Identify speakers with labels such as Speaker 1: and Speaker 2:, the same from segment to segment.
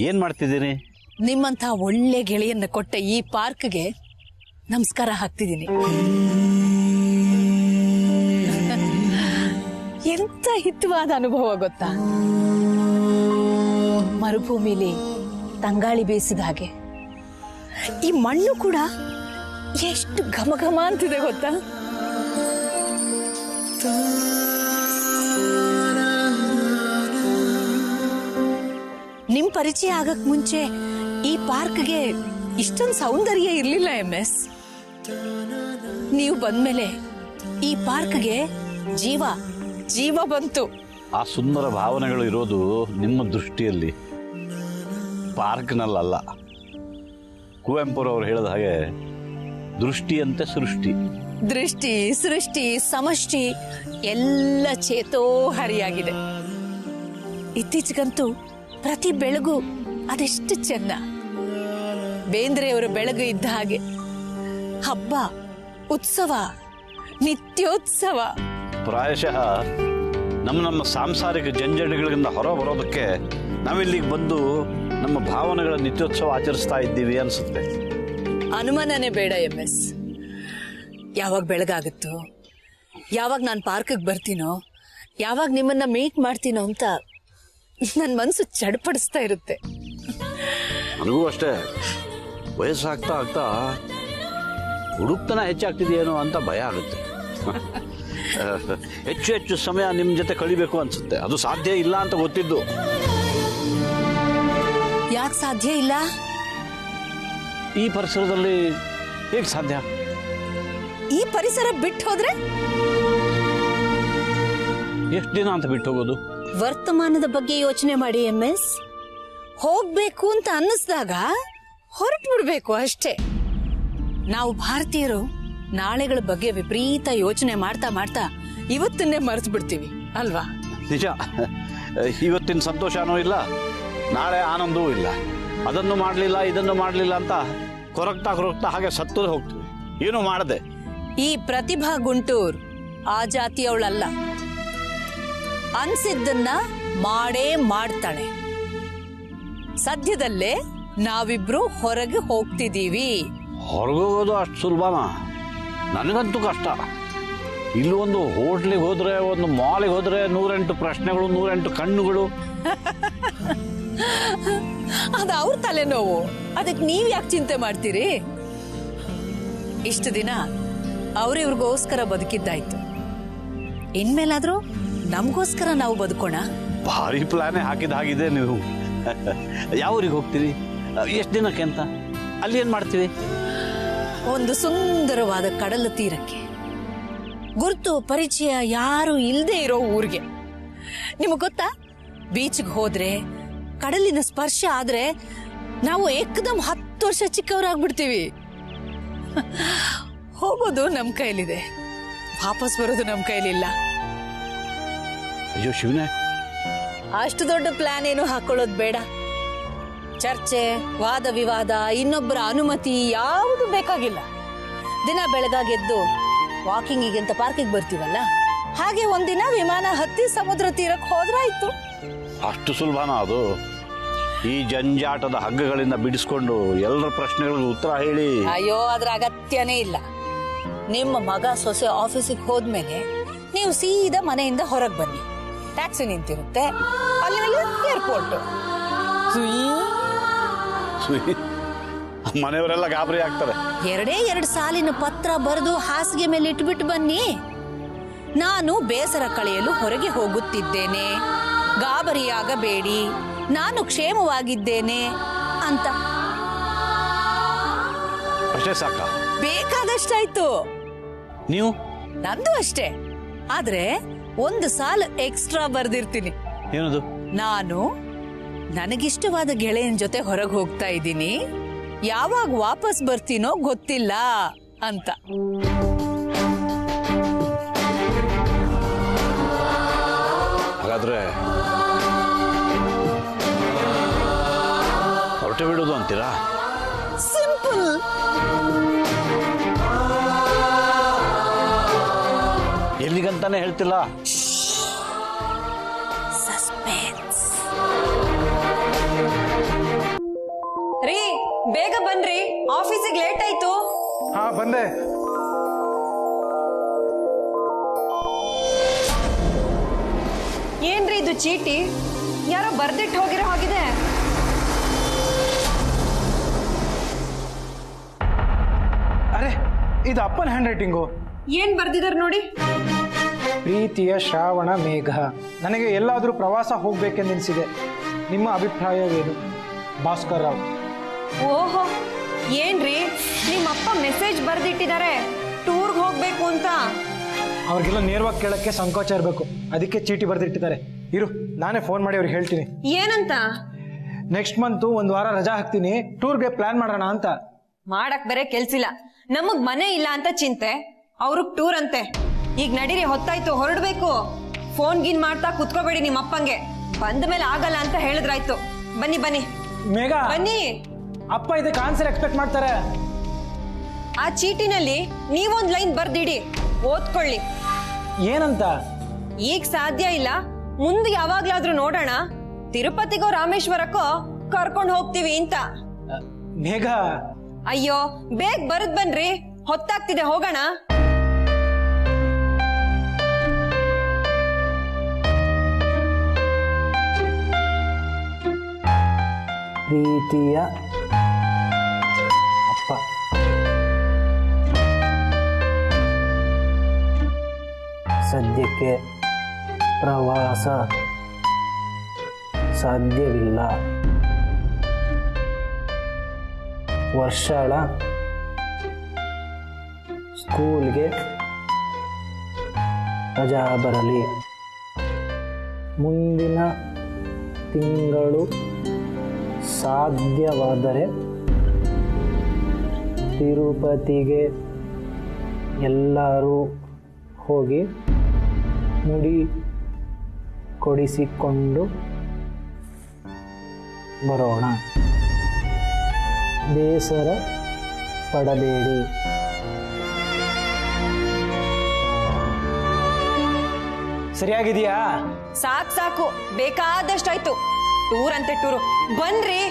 Speaker 1: ಏನ್ ಮಾಡ್ತಿದ್ದೀನಿ?
Speaker 2: ನಿಮ್ಮಂತ ಒಳ್ಳೆ ಗೆಳೆಯನ್ನ ಕೊಟ್ಟ ಈ ಪಾರ್ಕ್ಗೆ ನಮಸ್ಕಾರ ಹಾಕ್ತಿದ್ದೀನಿ. ಎಂತ ಹಿತವಾದ ಅನುಭವ ಗೊತ್ತಾ? ಮರುಭೂಮಿಲಿ ತಂಗಾಳಿ ಬೇಯಿಸಿದ ಹಾಗೆ ಈ ಮಣ್ಣು ಕೂಡ ಎಷ್ಟು ಘಮ ಘಮ ಅಂತಿದೆ ಗೊತ್ತಾ? ನಿಮ್ ಪರಿಚಯ ಆಗಕ್ ಮುಂಚೆ ಈ ಪಾರ್ಕ್ಗೆ ಇಷ್ಟೊಂದು ಸೌಂದರ್ಯ ಇರ್ಲಿಲ್ಲ MS. ನೀವು ಬಂದ್ಮೇಲೆ ಈ ಪಾರ್ಕ್ಗೆ ಜೀವ ಜೀವ ಬಂತು.
Speaker 1: ಆ ಸುಂದರ ಭಾವನೆಗಳು ಇರೋದು ನಿಮ್ಮ ದೃಷ್ಟಿಯಲ್ಲಿ, ಪಾರ್ಕ್ನಲ್ಲ. ಕುವೆಂಪುರವರು ಹೇಳಿದ ಹಾಗೆ ದೃಷ್ಟಿಯಂತೆ ಸೃಷ್ಟಿ.
Speaker 2: ದೃಷ್ಟಿ, ಸೃಷ್ಟಿ, ಸಮಷ್ಟಿ ಎಲ್ಲ ಚೇತೋಹರಿಯಾಗಿದೆ. ಇತ್ತೀಚೆಗಂತೂ ಪ್ರತಿ ಬೆಳಗು ಅದೆಷ್ಟು ಚೆನ್ನ. ಬೇಂದ್ರೆಯವರ ಬೆಳಗು ಇದ್ದ ಹಾಗೆ ಹಬ್ಬ, ಉತ್ಸವ, ನಿತ್ಯೋತ್ಸವ.
Speaker 1: ಪ್ರಾಯಶಃ ನಮ್ಮ ಸಾಂಸಾರಿಕ ಜಂಜಡಗಳಿಂದ ಹೊರ ಬರೋದಕ್ಕೆ ನಾವಿಲ್ಲಿಗೆ ಬಂದು ನಮ್ಮ ಭಾವನೆಗಳ ನಿತ್ಯೋತ್ಸವ ಆಚರಿಸ್ತಾ ಇದ್ದೀವಿ ಅನ್ಸುತ್ತೆ.
Speaker 2: ಅನುಮಾನನೇ ಬೇಡ MS. ಯಾವಾಗ ಬೆಳಗಾಗುತ್ತೋ, ಯಾವಾಗ ನಾನು ಪಾರ್ಕ್ಗೆ ಬರ್ತೀನೋ, ಯಾವಾಗ ನಿಮ್ಮನ್ನ ಮೀಟ್ ಮಾಡ್ತೀನೋ ಅಂತ ನನ್ನ ಮನಸ್ಸು ಚಡಪಡಿಸ್ತಾ ಇರುತ್ತೆ.
Speaker 1: ನನಗೂ ಅಷ್ಟೇ. ವಯಸ್ಸಾಗ್ತಾ ಆಗ್ತಾ ಹುಡುಕ್ತನ ಹೆಚ್ಚಾಗ್ತಿದೆಯೇನೋ ಅಂತ ಭಯ ಆಗುತ್ತೆ. ಹೆಚ್ಚು ಹೆಚ್ಚು ಸಮಯ ನಿಮ್ಮ ಜೊತೆ ಕಳಿಬೇಕು ಅನ್ಸುತ್ತೆ. ಅದು ಸಾಧ್ಯ ಇಲ್ಲ ಅಂತ ಗೊತ್ತಿದ್ದು.
Speaker 2: ಯಾಕೆ ಸಾಧ್ಯ ಇಲ್ಲ?
Speaker 1: ಈ ಪರಿಸರದಲ್ಲಿ ಹೇಗೆ ಸಾಧ್ಯ?
Speaker 2: ಈ ಪರಿಸರ ಬಿಟ್ಟು ಹೋದ್ರೆ
Speaker 1: ಎಷ್ಟು ದಿನ ಅಂತ ಬಿಟ್ಟು ಹೋಗೋದು?
Speaker 2: ವರ್ತಮಾನದ ಬಗ್ಗೆ ಯೋಚನೆ ಮಾಡಿ MS. ಹೋಗ್ಬೇಕು ಅಂತ ಅನ್ನಿಸ್ದಾಗ ಹೊರಟು ಬಿಡ್ಬೇಕು ಅಷ್ಟೇ. ನಾವು ಭಾರತೀಯರು ನಾಳೆಗಳ ಬಗ್ಗೆ ವಿಪರೀತ ಯೋಚನೆ ಮಾಡ್ತಾ ಮಾಡ್ತಾ ಇವತ್ತನ್ನೇ ಮರೆತು ಬಿಡ್ತೀವಿ ಅಲ್ವಾ?
Speaker 1: ನಿಜ. ಇವತ್ತಿನ ಸಂತೋಷನೂ ಇಲ್ಲ, ನಾಳೆ ಆನಂದವೂ ಇಲ್ಲ. ಅದನ್ನು ಮಾಡಲಿಲ್ಲ, ಇದನ್ನು ಮಾಡಲಿಲ್ಲ ಅಂತ ಕೊರಗ್ತಾ ಹಾಗೆ ಸತ್ತು ಹೋಗ್ತೀವಿ. ಏನು ಮಾಡದೆ.
Speaker 2: ಈ ಪ್ರತಿಭಾ ಗುಂಟೂರ್ ಆ ಜಾತಿಯವಳಲ್ಲ. ಅನ್ಸಿದ್ದನ್ನ ಮಾಡೇ ಮಾಡ್ತಾಳೆ. ಸದ್ಯದಲ್ಲೇ ನಾವಿಬ್ರು ಹೊರಗೆ ಹೋಗ್ತಿದೀವಿ.
Speaker 1: ಹೊರಗೋಗೋದು ಅಷ್ಟು ಸುಲಭನಾ? ನನಗಂತೂ ಕಷ್ಟ. ಇಲ್ಲಿ ಒಂದು ಹೋಟ್ಲಿಗೆ ಹೋದ್ರೆ, ಒಂದು ಮಾಲಿಗೆ ಹೋದ್ರೆ 108 ಪ್ರಶ್ನೆಗಳು, 108 ಕಣ್ಣುಗಳು.
Speaker 2: ಅದು ಅವ್ರ ತಲೆನೋವು. ಅದಕ್ಕೆ ನೀವ್ ಯಾಕೆ ಚಿಂತೆ ಮಾಡ್ತೀರಿ? ಇಷ್ಟು ದಿನ ಅವ್ರಿವ್ರಿಗೋಸ್ಕರ ಬದುಕಿದ್ದಾಯ್ತು. ಇನ್ಮೇಲಾದ್ರೂ ನಮಗೋಸ್ಕರ ನಾವು ಬದುಕೋಣ.
Speaker 1: ಭಾರಿ ಪ್ಲಾನೇ ಹಾಕಿದ ಹಾಗಿದೆ ನೀವು. ಯಾವ ಊರಿಗೆ ಹೋಗ್ತೀವಿ? ಎಷ್ಟು ದಿನಕ್ಕೆ ಅಂತ? ಅಲ್ಲಿ ಏನ್ ಮಾಡ್ತೀವಿ?
Speaker 2: ಒಂದು ಸುಂದರವಾದ ಕಡಲ ತೀರಕ್ಕೆ, ಗುರುತು ಪರಿಚಯ ಯಾರು ಇಲ್ಲದೆ ಇರೋ ಊರಿಗೆ. ನಿಮಗ್ ಗೊತ್ತಾ, ಬೀಚ್ಗೆ ಹೋದ್ರೆ, ಕಡಲಿನ ಸ್ಪರ್ಶ ಆದ್ರೆ ನಾವು ಏಕದಮ್ 10 ವರ್ಷ ಚಿಕ್ಕವರಾಗ್ಬಿಡ್ತೀವಿ. ಹೋಗೋದು ನಮ್ ಕೈಲಿದೆ, ವಾಪಸ್ ಬರೋದು ನಮ್ ಕೈಲಿಲ್ಲ.
Speaker 1: ಅಯ್ಯೋ ಶಿವನೇ,
Speaker 2: ಅಷ್ಟು ದೊಡ್ಡ ಪ್ಲಾನ್ ಏನು ಹಾಕೊಳ್ಳೋದು ಬೇಡ. ಚರ್ಚೆ, ವಾದ ವಿವಾದ, ಇನ್ನೊಬ್ಬರ ಅನುಮತಿ ಯಾವುದು ಬೇಕಾಗಿಲ್ಲ. ದಿನ ಬೆಳಗಾಗೆದ್ದು ವಾಕಿಂಗಿಗೆ ಅಂತ ಪಾರ್ಕಿಗೆ ಬರ್ತೀವಲ್ಲ, ಹಾಗೆ ಒಂದಿನ ವಿಮಾನ ಹತ್ತಿ ಸಮುದ್ರ ತೀರಕ್ಕೆ ಹೋದ್ರಾಯ್ತು.
Speaker 1: ಅಷ್ಟು ಸುಲಭನಾ ಅದು? ಈ ಜಂಜಾಟದ ಹಗ್ಗಗಳಿಂದ ಬಿಡಿಸ್ಕೊಂಡು ಎಲ್ಲರ ಪ್ರಶ್ನೆಗಳಿಗೆ ಉತ್ತರ ಹೇಳಿ.
Speaker 2: ಅಯ್ಯೋ, ಅದ್ರ ಅಗತ್ಯನೇ ಇಲ್ಲ. ನಿಮ್ಮ ಮಗ ಸೊಸೆ ಆಫೀಸಿಗೆ ಹೋದ್ಮೇಲೆ ನೀವು ಸೀದಾ ಮನೆಯಿಂದ ಹೊರಗೆ ಬನ್ನಿ. ಟ್ಯಾಕ್ಸಿ ನಿಂತಿರುತ್ತೆ, ಅಲ್ಲಿ ಏರ್ಪೋರ್ಟ್.
Speaker 1: ಮನೆಯವರೆಲ್ಲ ಗಾಬರಿ ಆಗ್ತಾರೆ.
Speaker 2: ಎರಡು ಸಾಲಿನ ಪತ್ರ ಬರೆದು ಹಾಸಿಗೆ ಮೇಲೆ ಇಟ್ಬಿಟ್ಟು ಬನ್ನಿ. ನಾನು ಬೇಸರ ಕಳೆಯಲು ಹೊರಗೆ ಹೋಗುತ್ತಿದ್ದೇನೆ, ಗಾಬರಿಯಾಗಬೇಡಿ, ನಾನು ಕ್ಷೇಮವಾಗಿದ್ದೇನೆ ಅಂತ.
Speaker 1: ಅಷ್ಟೇ ಸಾಕ?
Speaker 2: ಬೇಕಾದಷ್ಟಾಯ್ತು.
Speaker 1: ನೀವು?
Speaker 2: ನಂದು ಅಷ್ಟೇ, ಆದ್ರೆ ಒಂದು ಸಾಲು ಎಕ್ಸ್ಟ್ರಾ ಬರ್ದಿರ್ತೀನಿ.
Speaker 1: ಏನದು?
Speaker 2: ನಾನು ನನಗಿಷ್ಟವಾದ ಗೆಳೆಯನ ಜೊತೆ ಹೊರಗೆ ಹೋಗ್ತಾ ಇದ್ದೀನಿ, ಯಾವಾಗ ವಾಪಸ್ ಬರ್ತೀನೋ ಗೊತ್ತಿಲ್ಲ ಅಂತ.
Speaker 1: ಹಾಗಾದ್ರೆ ಹೊರಟೆ ಬಿಡೋದು ಅಂತೀರಾ?
Speaker 2: ಸಿಂಪಲ್.
Speaker 1: ಎಲ್ಲಿಗಂತಾನೆ ಹೇಳ್ತಿಲ್ಲ.
Speaker 2: ಸಸ್ಪೆನ್ಸ್.
Speaker 3: ರೀ, ಬೇಗ ಬನ್ರಿ, ಆಫೀಸಿಗೆ ಲೇಟ್ ಆಯ್ತು.
Speaker 4: ಹಾ, ಬಂದೆ.
Speaker 3: ಏನ್ರಿ ಇದು ಚೀಟಿ? ಯಾರೋ ಬರ್ದಿಟ್ಟು ಹೋಗಿರೋ ಹಾಗಿದೆ.
Speaker 4: ಅರೆ, ಇದು ಅಪ್ಪನ ಹ್ಯಾಂಡ್ ರೈಟಿಂಗು.
Speaker 3: ಏನ್ ಬರ್ದಿದಾರೆ ನೋಡಿ.
Speaker 4: ಪ್ರೀತಿಯ ಶ್ರಾವಣ ಮೇಘ, ನನಗೆ ಎಲ್ಲಾದರೂ ಪ್ರವಾಸ ಹೋಗ್ಬೇಕೆಂದೆನಿಸಿದೆ. ನಿಮ್ಮ ಅಭಿಪ್ರಾಯವೇನು? ಭಾಸ್ಕರ್ ರಾವ್.
Speaker 3: ಓಹೋ, ಏನ್ರಿ ನಿಮ್ಮಪ್ಪ ಮೆಸೇಜ್ ಬರ್ದಿಟ್ಟಿದ್ದಾರೆ ಟೂರ್ಗೆ ಹೋಗ್ಬೇಕು ಅಂತ?
Speaker 4: ಅವ್ರಿಗೆಲ್ಲ ನೇರವಾಗಿ ಕೇಳಕ್ಕೆ ಸಂಕೋಚ ಇರಬೇಕು, ಅದಕ್ಕೆ ಚೀಟಿ ಬರೆದಿಟ್ಟಿದ್ದಾರೆ. ಇರು, ನಾನೇ ಫೋನ್ ಮಾಡಿ ಅವ್ರಿಗೆ ಹೇಳ್ತೀನಿ.
Speaker 3: ಏನಂತ?
Speaker 4: ನೆಕ್ಸ್ಟ್ ಮಂತು ಒಂದು ವಾರ ರಜಾ ಹಾಕ್ತೀನಿ, ಟೂರ್ಗೆ ಪ್ಲಾನ್ ಮಾಡೋಣ ಅಂತ.
Speaker 3: ಮಾಡಕ್ ಬೇರೆ ಕೆಲ್ಸಿಲ್ಲ, ನಮಗ್ ಮನೆ ಇಲ್ಲ ಅಂತ ಚಿಂತೆ, ಅವ್ರಿಗೆ ಟೂರ್ ಅಂತೆ. ಈಗ ನಡೀರಿ, ಹೊತ್ತಾಯ್ತು, ಹೊರಡ್ಬೇಕು. ಫೋನ್ ಗಿನ್ ಮಾಡ್ತಾ ಕುತ್ಕೋಬೇಡಿ, ನಿಮ್ಮಪ್ಪಂಗೆ ಬಂದ ಮೇಲೆ ಆಗಲ್ಲ ಅಂತ ಹೇಳಿದ್ರಾಯ್ತು. ಬನ್ನಿ ಬನ್ನಿ
Speaker 4: ಮೇಘ,
Speaker 3: ಬನ್ನಿ.
Speaker 4: ಅಪ್ಪ ಇದಕ್ಕೆ ಆನ್ಸರ್ ಎಕ್ಸ್ಪೆಕ್ಟ್ ಮಾಡ್ತಾರೆ.
Speaker 3: ಆ ಚೀಟಿನಲ್ಲಿ ನೀವೊಂದ್ ಲೈನ್ ಬರ್ದಿಡಿ, ಓದ್ಕೊಳ್ಳಿ.
Speaker 4: ಏನಂತ?
Speaker 3: ಈಗ ಸಾಧ್ಯ ಇಲ್ಲ, ಮುಂದೆ ಯಾವಾಗ್ಲಾದ್ರೂ ನೋಡೋಣ, ತಿರುಪತಿಗೋ ರಾಮೇಶ್ವರಕ್ಕೋ ಕರ್ಕೊಂಡು ಹೋಗ್ತೀವಿ ಅಂತ.
Speaker 4: ಮೇಘ,
Speaker 3: ಅಯ್ಯೋ, ಬೇಗ ಬರದ್ ಬನ್ರಿ, ಹೊತ್ತಾಗ್ತಿದೆ, ಹೋಗೋಣ.
Speaker 4: ಪ್ರೀತಿಯ ಅಪ್ಪ. ಸದ್ಯಕ್ಕೆ ಪ್ರವಾಸ ಸಾಧ್ಯವಿಲ್ಲ. ವರ್ಷಳ ಸ್ಕೂಲ್ಗೆ ರಜಾ ಬರಲಿ. ಮುಂದಿನ ತಿಂಗಳು ಸಾಧ್ಯವಾದರೆ ತಿರುಪತಿಗೆ ಎಲ್ಲರೂ ಹೋಗಿ ಮುಡಿ ಕೊಡಿಸಿಕೊಂಡು ಬರೋಣ. ಬೇಸರ ಪಡಬೇಡಿ. ಸರಿಯಾಗಿದೆಯಾ?
Speaker 3: ಸಾಕು ಸಾಕು, ಬೇಕಾದಷ್ಟಾಯ್ತು. ಟೂರ್ ಅಂತೆ ಟೂರು, ಬನ್ರಿ.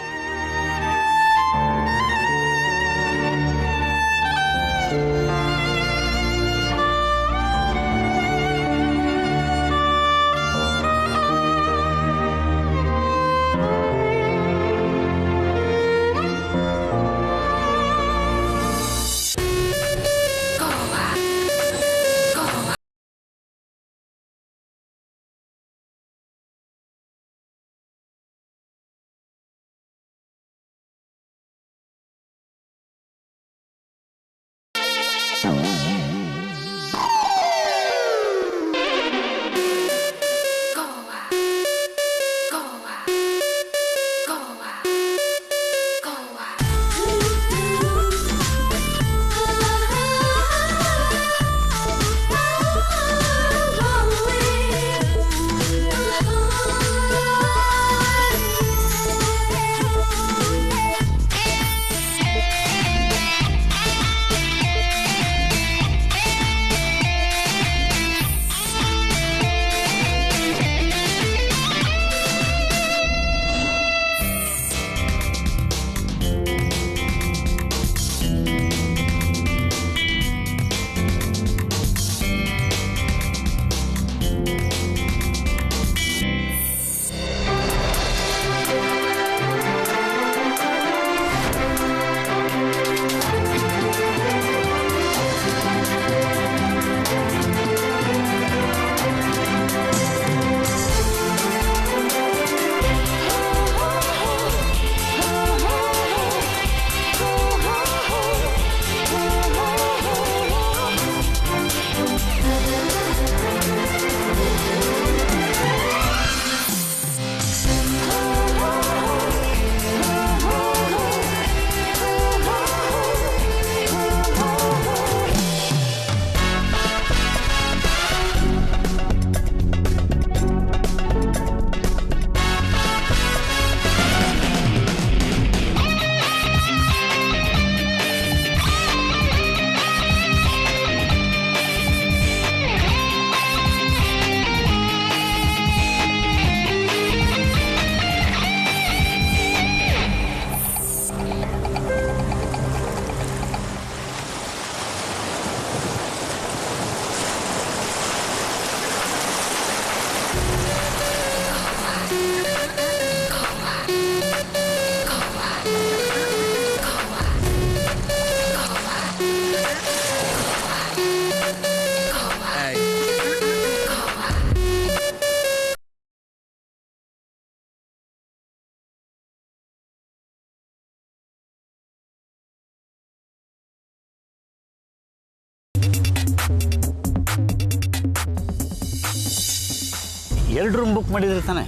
Speaker 1: 2 ರೂಮ್ ಬುಕ್ ಮಾಡಿದ್ರೆ ತಾನೆ.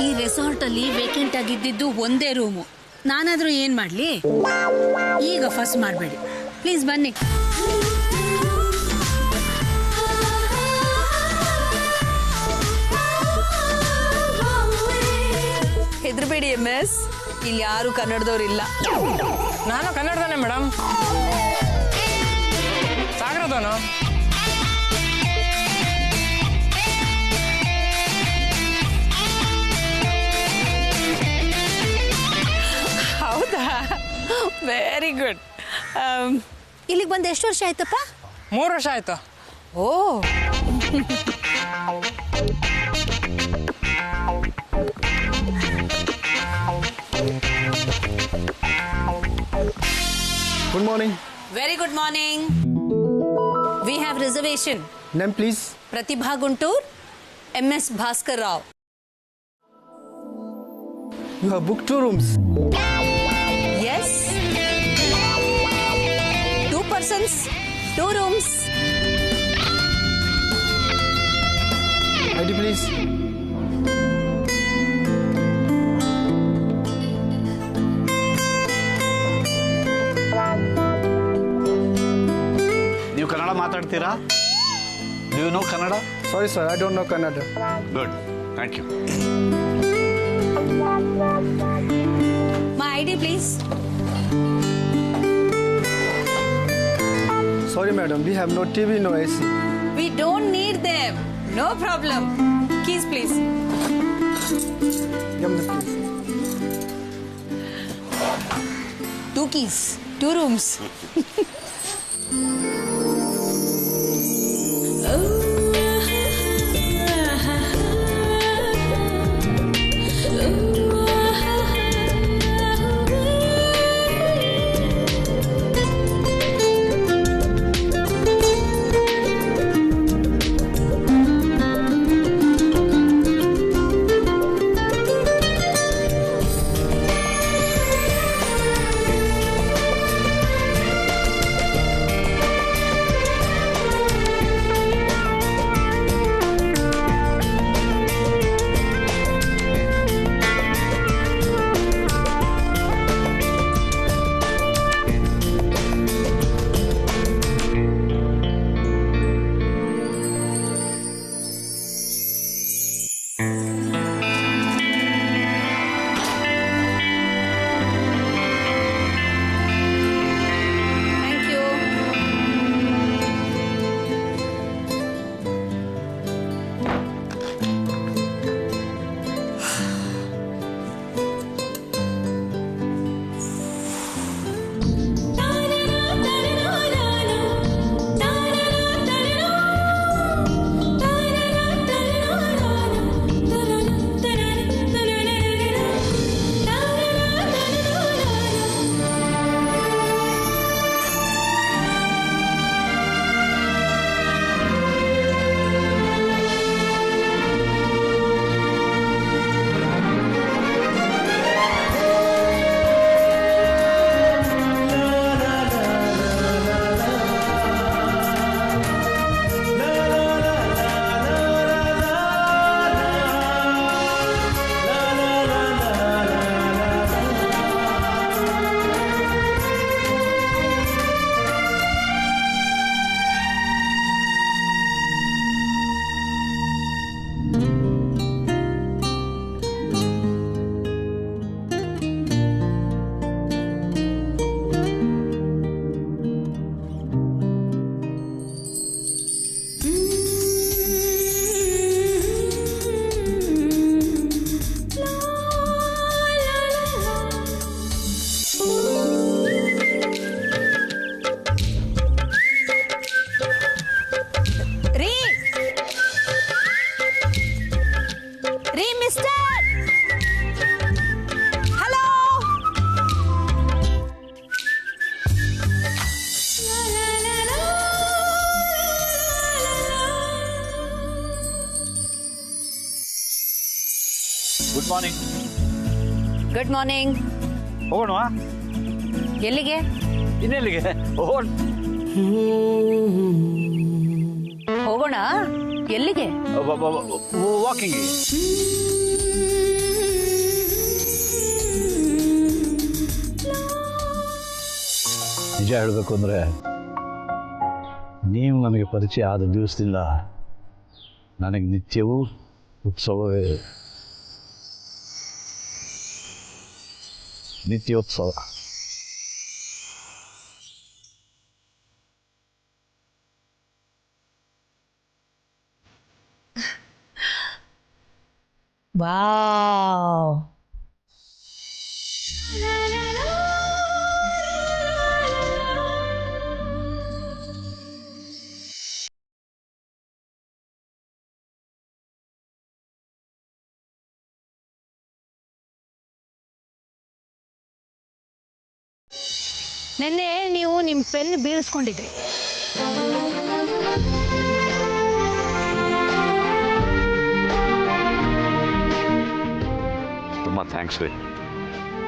Speaker 2: ಈ ರೆಸಾರ್ಟಲ್ಲಿ ವೇಕೆಂಟ್ ಆಗಿದ್ದು ಒಂದೇ ರೂಮು. ನಾನಾದರೂ ಏನು ಮಾಡಲಿ? ಈಗ ಫಸ್ಟ್ ಮಾಡಬೇಡಿ ಪ್ಲೀಸ್, ಬನ್ನಿ. ಹೆದರಬೇಡಿ MS, ಇಲ್ಲಿ ಯಾರು ಕನ್ನಡದವ್ರಿಲ್ಲ.
Speaker 5: ನಾನು ಕನ್ನಡದವನೇ ಮೇಡಮ್. ಸಾಗರದವನು.
Speaker 2: ಹೌದಾ? Very good. ಇಲ್ಲಿಗೆ ಬಂದು ಎಷ್ಟು ವರ್ಷ ಆಯ್ತಪ್ಪ?
Speaker 5: 3 ವರ್ಷ ಆಯ್ತು.
Speaker 2: ಓ,
Speaker 6: Good morning.
Speaker 2: Very good morning. We have reservation.
Speaker 6: Name please.
Speaker 2: Pratibha Guntur, MS Bhaskar Rao.
Speaker 6: You have booked 2 rooms.
Speaker 2: Yes. 2 persons, 2 rooms.
Speaker 6: ID please.
Speaker 1: ನೀವು ಕನ್ನಡ ಮಾತಾಡ್ತೀರಾ? Do you know Kannada?
Speaker 6: Sorry sir, I don't know Kannada.
Speaker 1: Good, thank you.
Speaker 2: My ID please.
Speaker 6: Sorry madam, we have no TV, no AC.
Speaker 2: We don't need them. No problem. Keys please.
Speaker 6: Give me the keys.
Speaker 2: 2 keys, 2 rooms.
Speaker 1: Good morning.
Speaker 2: Good morning.
Speaker 1: ಹೋಗೋಣವಾ?
Speaker 2: ಎಲ್ಲಿಗೆ?
Speaker 1: ಇನ್ನೆಲ್ಲಿಗೆ ಹೋಗೋಣ?
Speaker 2: ಹೋಗೋಣ ಎಲ್ಲಿಗೆ?
Speaker 1: Walking. ನಿಜ ಹೇಳಬೇಕು ಅಂದರೆ ನೀವು ನನಗೆ ಪರಿಚಯ ಆದ ದಿವಸದಿಂದ ನನಗೆ ನಿತ್ಯವೂ ಉತ್ಸವವೇ, ನಿತ್ಯೋತ್ಸವ.
Speaker 2: ವಾವ್,
Speaker 7: ನೆನ್ನೆ ನೀವು ನಿಮ್ಮ ಪೆನ್ ಬೀಳಿಸ್ಕೊಂಡಿದ್ರಿ.
Speaker 1: ತುಂಬ ಥ್ಯಾಂಕ್ಸ್ ರೀ.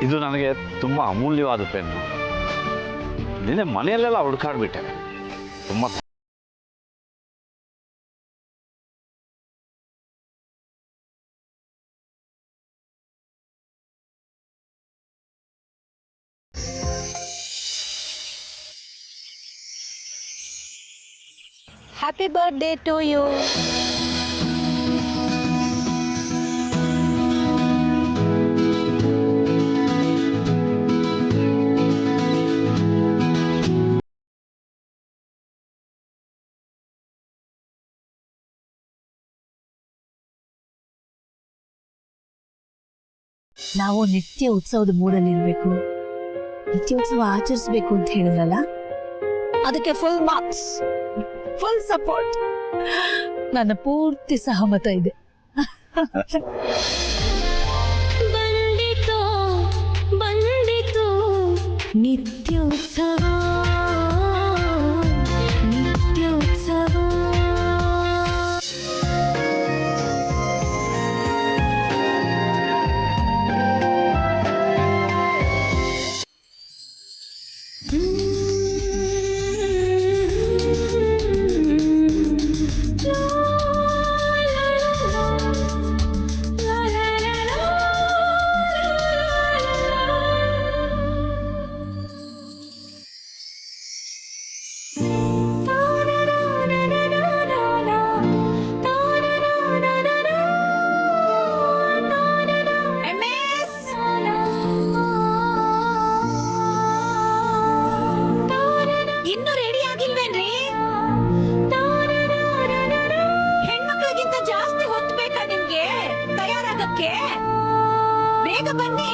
Speaker 1: ಇದು ನನಗೆ ತುಂಬ ಅಮೂಲ್ಯವಾದ ಪೆನ್ನು. ನಿನ್ನೆ ಮನೆಯಲ್ಲೆಲ್ಲ ಹುಡುಕಾಡ್ಬಿಟ್ಟೆ. ತುಂಬ
Speaker 7: ಹ್ಯಾಪಿ ಬರ್ತ್ಡೇ ಟು ಯು.
Speaker 2: ನಾವು ನಿತ್ಯ ಉತ್ಸವದ ಮೂಡಲ್ಲಿ ಇರ್ಬೇಕು, ನಿತ್ಯೋತ್ಸವ ಆಚರಿಸ್ಬೇಕು ಅಂತ ಹೇಳಿದ್ರಲ್ಲ, ಅದಕ್ಕೆ ಫುಲ್ ಮಾರ್ಕ್ಸ್, ಫುಲ್ ಸಪೋರ್ಟ್. ನನ್ನ ಪೂರ್ತಿ ಸಹಮತ ಇದೆ.
Speaker 7: ಬಂದಿತು ಬಂದಿತು ನಿತ್ಯೋತ್ಸವ, ನಿತ್ಯೋತ್ಸವ.
Speaker 2: ಇನ್ನು ರೆಡಿ ಆಗಿಲ್ವೇನ್ರಿ? ಹೆಣ್ಮಕ್ಳಿಗಿಂತ ಜಾಸ್ತಿ ಹೊತ್ತು ಬೇಕಾ ನಿಮ್ಗೆ ತಯಾರಾಗಕ್ಕೆ? ಬೇಗ ಬನ್ನಿ.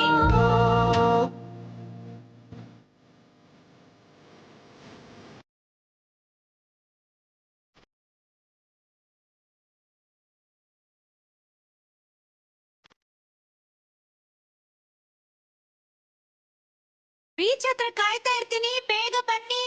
Speaker 2: ಬೀಚ್ ಹತ್ರ ಕಾಯ್ತಾ ಇರ್ತೀನಿ, ಬೇಗ ಬನ್ನಿ.